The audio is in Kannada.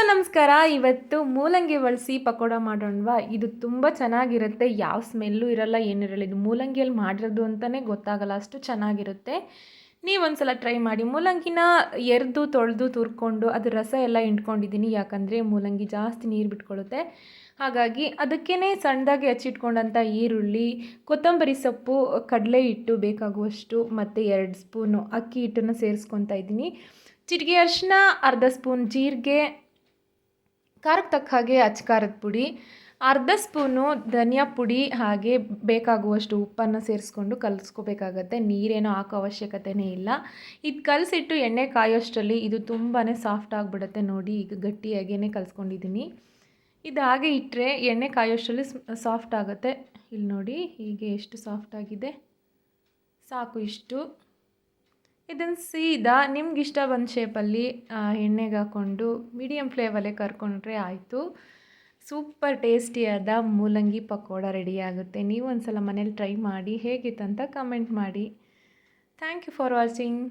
ನಮಸ್ಕಾರ. ಇವತ್ತು ಮೂಲಂಗಿ ಬಳಸಿ ಪಕೋಡ ಮಾಡೋಣವಾ? ಇದು ತುಂಬ ಚೆನ್ನಾಗಿರುತ್ತೆ. ಯಾವ ಸ್ಮೆಲ್ಲು ಇರಲ್ಲ, ಏನಿರಲ್ಲ. ಇದು ಮೂಲಂಗಿಯಲ್ಲಿ ಮಾಡಿರೋದು ಅಂತಲೇ ಗೊತ್ತಾಗಲ್ಲ, ಅಷ್ಟು ಚೆನ್ನಾಗಿರುತ್ತೆ. ನೀವೊಂದು ಸಲ ಟ್ರೈ ಮಾಡಿ. ಮೂಲಂಗಿನ ಎರ್ದು ತೊಳೆದು ತುರ್ಕೊಂಡು ಅದು ರಸ ಎಲ್ಲ ಹಿಂಡ್ಕೊಂಡಿದ್ದೀನಿ. ಯಾಕಂದರೆ ಮೂಲಂಗಿ ಜಾಸ್ತಿ ನೀರು ಬಿಟ್ಕೊಳ್ಳುತ್ತೆ. ಹಾಗಾಗಿ ಅದಕ್ಕೇ ಸಣ್ಣದಾಗಿ ಹೆಚ್ಚಿಟ್ಕೊಂಡಂಥ ಈರುಳ್ಳಿ, ಕೊತ್ತಂಬರಿ ಸೊಪ್ಪು, ಕಡಲೆ ಹಿಟ್ಟು ಬೇಕಾಗುವಷ್ಟು ಮತ್ತು 2 ಸ್ಪೂನು ಅಕ್ಕಿ ಹಿಟ್ಟನ್ನು ಸೇರಿಸ್ಕೊತಾ ಇದ್ದೀನಿ. ಚಿಟಿಕೆ ಅರಿಶಿನ, ಅರ್ಧ ಸ್ಪೂನ್ ಜೀರಿಗೆ, ಖಾರಕ್ಕೆ ತಕ್ಕ ಹಾಗೆ ಖಾರದ ಪುಡಿ, ಅರ್ಧ ಸ್ಪೂನು ಧನಿಯಾ ಪುಡಿ, ಹಾಗೆ ಬೇಕಾಗುವಷ್ಟು ಉಪ್ಪನ್ನು ಸೇರಿಸ್ಕೊಂಡು ಕಲಿಸ್ಕೋಬೇಕಾಗತ್ತೆ. ನೀರೇನೋ ಹಾಕೋ ಅವಶ್ಯಕತೆಯೇ ಇಲ್ಲ. ಇದು ಕಲಸಿಟ್ಟು ಎಣ್ಣೆ ಕಾಯೋಷ್ಟರಲ್ಲಿ ಇದು ತುಂಬಾ ಸಾಫ್ಟ್ ಆಗಿಬಿಡುತ್ತೆ. ನೋಡಿ, ಈಗ ಗಟ್ಟಿಯಾಗೇ ಕಲಿಸ್ಕೊಂಡಿದ್ದೀನಿ. ಇದು ಹಾಗೆ ಇಟ್ಟರೆ ಎಣ್ಣೆ ಕಾಯೋಷ್ಟರಲ್ಲಿ ಸಾಫ್ಟ್ ಆಗುತ್ತೆ. ಇಲ್ಲಿ ನೋಡಿ, ಹೀಗೆ ಎಷ್ಟು ಸಾಫ್ಟ್ ಆಗಿದೆ. ಸಾಕು ಇಷ್ಟು. ಇದನ್ನು ಸೀದಾ ನಿಮ್ಗೆ ಇಷ್ಟ ಬಂದ ಶೇಪಲ್ಲಿ ಎಣ್ಣೆಗೆ ಹಾಕ್ಕೊಂಡು ಮೀಡಿಯಮ್ ಫ್ಲೇಮಲ್ಲೇ ಕರ್ಕೊಂಡ್ರೆ ಆಯಿತು. ಸೂಪರ್ ಟೇಸ್ಟಿಯಾದ ಮೂಲಂಗಿ ಪಕೋಡ ರೆಡಿಯಾಗುತ್ತೆ. ನೀವು ಒಂದು ಸಲ ಮನೇಲಿ ಟ್ರೈ ಮಾಡಿ, ಹೇಗಿತ್ತಂತ ಕಮೆಂಟ್ ಮಾಡಿ. Thank you for watching.